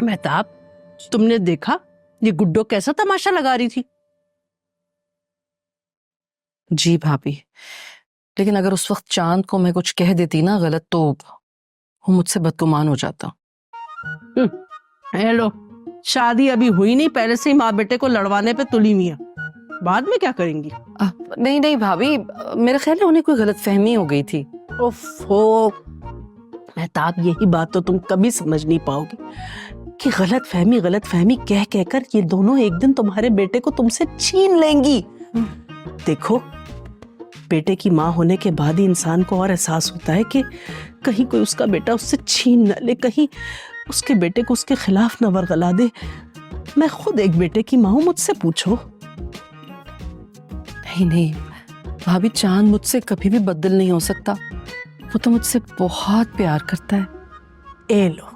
मेहताब, तुमने देखा ये गुड्डो कैसा तमाशा लगा रही थी? जी भाभी, लेकिन अगर उस वक्त चांद को मैं कुछ कह देती ना गलत तो वो मुझसे बदगुमान हो जाता। हेलो, शादी अभी हुई नहीं, पहले से ही माँ बेटे को लड़वाने पे तुली हुई है। बाद में क्या करेंगी? नहीं नहीं भाभी, मेरा ख्याल है उन्हें कोई गलतफहमी हो गई थी। ओफो मेहताब, यही बात तो तुम कभी समझ नहीं पाओगी कि गलत फहमी कह कहकर ये दोनों एक दिन तुम्हारे बेटे को तुमसे छीन लेंगी। देखो, बेटे की माँ होने के बाद ही इंसान को और एहसास होता है कि कहीं कोई उसका बेटा उससे छीन न ले, कहीं उसके बेटे को उसके खिलाफ न वरगला दे। मैं खुद एक बेटे की माँ हूं, मुझसे पूछो। नहीं नहीं भाभी, चांद मुझसे कभी भी बदल नहीं हो सकता। वो तो मुझसे बहुत प्यार करता है। ए लो,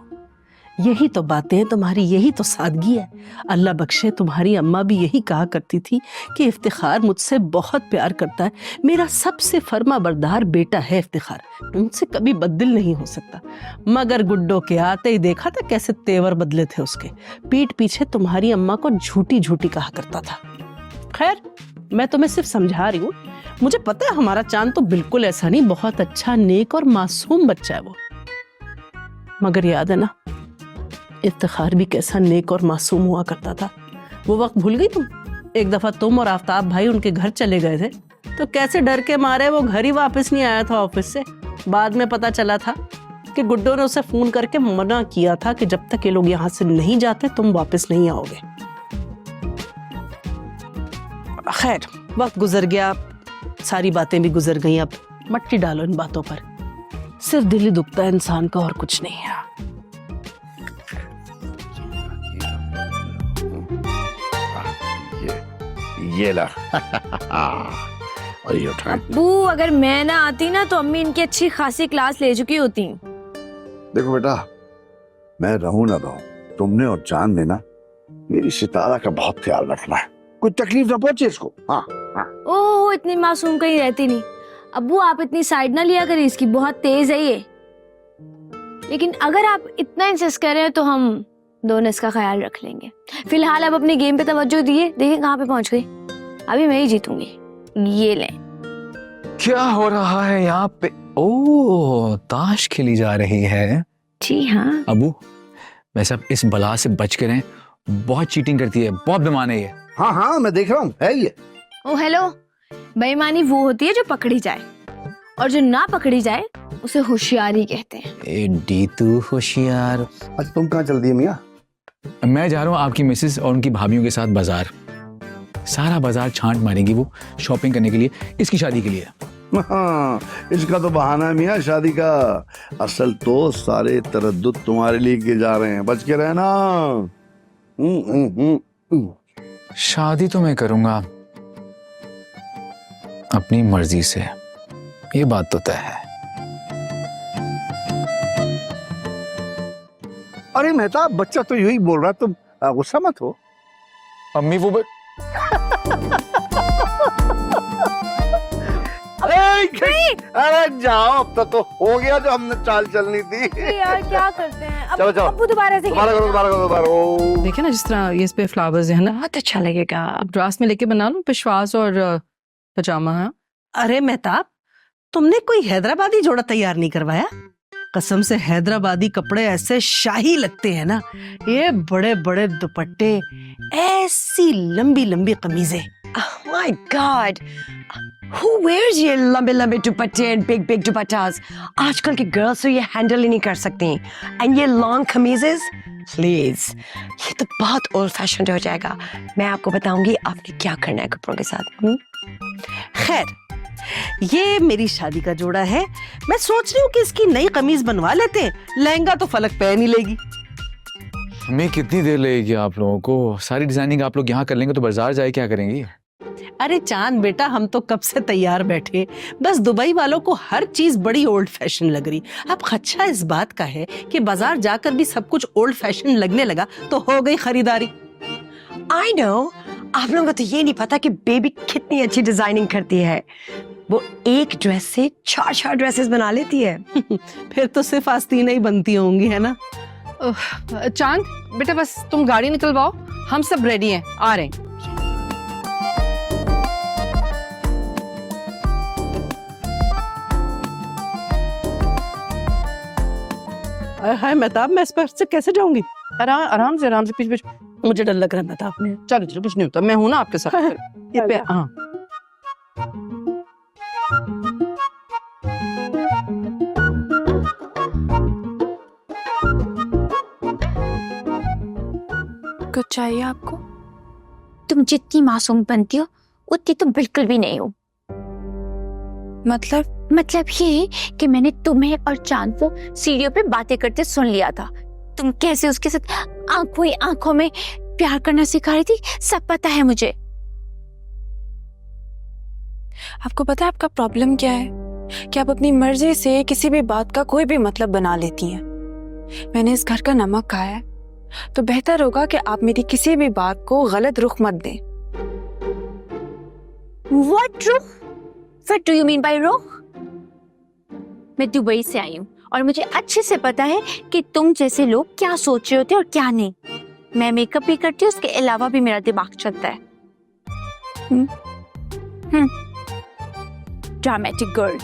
यही तो बातें हैं तुम्हारी, यही तो सादगी है। अल्लाह बख्शे, तुम्हारी अम्मा भी यही कहा करती थी कि इफ्तिखार मुझसे बहुत प्यार करता है, मेरा सबसे फर्मा बरदार बेटा है इफ्तिखार, मुझसे कभी बदल नहीं हो सकता। मगर गुड्डो के आते ही देखा था कैसे तेवर बदले थे उसके। पीठ पीछे तुम्हारी अम्मा को झूठी झूठी कहा करता था। खैर, मैं तुम्हें सिर्फ समझा रही हूँ। मुझे पता है हमारा चांद तो बिल्कुल ऐसा नहीं, बहुत अच्छा, नेक और मासूम बच्चा है वो। मगर याद है ना, इफ्तिखार भी कैसा नेक और मासूम हुआ करता था। वो वक्त भूल गई तुम? एक दफा तुम और आफ्ताब भाई उनके घर चले गए थे तो कैसे डर के मारे वो घर ही वापस नहीं आया था ऑफिस से। बाद में पता चला था कि गुड्डो ने उसे फोन करके मना किया था कि जब तक ये लोग यहाँ से नहीं जाते तुम वापस नहीं आओगे। खैर, वक्त गुजर गया, सारी बातें भी गुजर गई। अब मट्टी डालो इन बातों पर, सिर्फ दिल ही दुखता है इंसान का और कुछ नहीं है। ये ला। और ये उठा। अब्बू, अगर मैं ना आती ना तो अम्मी इनकी अच्छी खासी क्लास ले चुकी होती। देखो बेटा, मैं रहूं ना रहूं, तुमने और चांद ने ना मेरी सितारा का बहुत ख्याल रखना है, कोई तकलीफ ना पहुंचे इसको। हाँ हाँ। ओह, इतनी मासूम कहीं रहती नहीं। अब्बू, आप इतनी साइड ना लिया करें, इसकी बहुत तेज है ये। लेकिन अगर आप इतना इंसिस्ट कर रहे हैं तो हम दोनों इसका ख्याल रख लेंगे। फिलहाल आप अपने गेम पे तवज्जो दिए, देखिए कहाँ पे पहुंच गई। अभी मैं ही जीतूंगी। ये ले। क्या हो रहा है यहाँ पे? ओह, ताश खेली जा रही है। जी हाँ अबू, वैसे आप इस बला से बच के रहें, बहुत चीटिंग करती है, बहुत बेईमान है ये। हाँ हाँ, मैं देख रहा हूँ, है ये। ओ हेलो, बेईमानी वो होती है जो पकड़ी जाए, और जो ना पकड़ी जाए उसे होशियारी कहते हैं। एडी तू होशियार। अच्छा, तुम कहाँ चल दिए मियाँ? मैं जा रहा हूँ आपकी मिसेस और उनकी भाभीियों के साथ बाजार। सारा बाजार छांट मारेंगी वो शॉपिंग करने के लिए, इसकी शादी के लिए। हाँ, इसका तो बहाना है मियाँ शादी का। असल तो सारे तरद्दुद तुम्हारे लिए किए जा रहे हैं, बच के रहना। शादी तो मैं करूंगा अपनी मर्जी से, ये बात तो तय है। अरे मेहताब, बच्चा तो यही बोल रहा, तुम गुस्सा मत हो। अम्मी वो अरे जाओ, अब तो हो गया जो हमने चाल चलनी थी। यार क्या करते हैं अब? चलो चलो, अब्बू दोबारा से दोबारा। देखिए ना, जिस तरह ये इस पे फ्लावर्स है ना, बहुत अच्छा लगेगा। अब ड्रास में लेके बना लो, पेशवाज और पजामा है। अरे मेहताब, तुमने कोई हैदराबादी जोड़ा तैयार नहीं करवाया? कसम से हैदराबादी कपड़े ऐसे शाही लगते हैं ना, ये बड़े बड़े दुपट्टे, ऐसी लंबी लंबी कमीजें। My God, who wears ये लंबे लंबे दुपट्टे and big big दुपट्टास? आजकल की गर्ल्स तो ये हैंडल ही नहीं कर सकती। And ये लॉन्ग कमीजेस, प्लीज, ये तो बहुत ओल्ड फैशन हो जाएगा। मैं आपको बताऊंगी आपने क्या करना है कपड़ों के साथ। खैर, ये मेरी शादी का जोड़ा है। मैं सोच रही हूँ कि इसकी नई कमीज बनवा लेते हैं, लहंगा तो फलक पहन ही लेगी। हमें कितनी देर लगेगी आप लोगों को? सारी डिजाइनिंग आप लोग यहाँ कर लेंगे तो बाजार जाए क्या करेंगी? अरे चांद बेटा, हम तो कब से तैयार बैठे, बस दुबई वालों को हर चीज बड़ी ओल्ड फैशन लग रही। अब खच्चा इस बात का है कि बाजार जाकर भी सब कुछ ओल्ड फैशन लगने लगा तो हो गई खरीदारी। I know, आप लोगों को तो ये नहीं पता कि बेबी कितनी अच्छी डिजाइनिंग करती है। वो एक ड्रेस से 4 ड्रेसेस बना लेती है। फिर तो सिर्फ आस्तीनें ही बनती होंगी, है ना? चांद बेटा बस तुम गाड़ी निकलवाओ, हम सब रेडी हैं, आ रहे हैं। हाय मेहताब, मैं इस पर से कैसे जाऊंगी? आराम से पीछे पीछे। मुझे डर लग रहा है मेहताब। चलो चलो, कुछ नहीं होता, मैं हूं ना आपके साथ। ये पे हाँ। कुछ चाहिए आपको? तुम जितनी मासूम बनती हो उतनी तुम बिल्कुल भी नहीं हो। मतलब ये कि मैंने तुम्हें और चांद को सीढ़ियों पे बातें करते सुन लिया था। तुम कैसे उसके साथ आंखों ही आंखों में प्यार करना सिखा रही थी, सब पता है मुझे। आपको पता है आपका प्रॉब्लम क्या है? कि आप अपनी मर्जी से किसी भी बात का कोई भी मतलब बना लेती हैं। मैंने इस घर का नमक खाया है, तो बेहतर होगा कि आप मेरी किसी भी बात को गलत रुख मत दें। What रुख? What do you mean by रुख? मैं दुबई से आई हूँ और मुझे अच्छे से पता है कि तुम जैसे लोग क्या सोच रहे होते और क्या नहीं। मैं मेकअप भी करती हूँ, उसके अलावा भी मेरा दिमाग चलता है। Dramatic girl.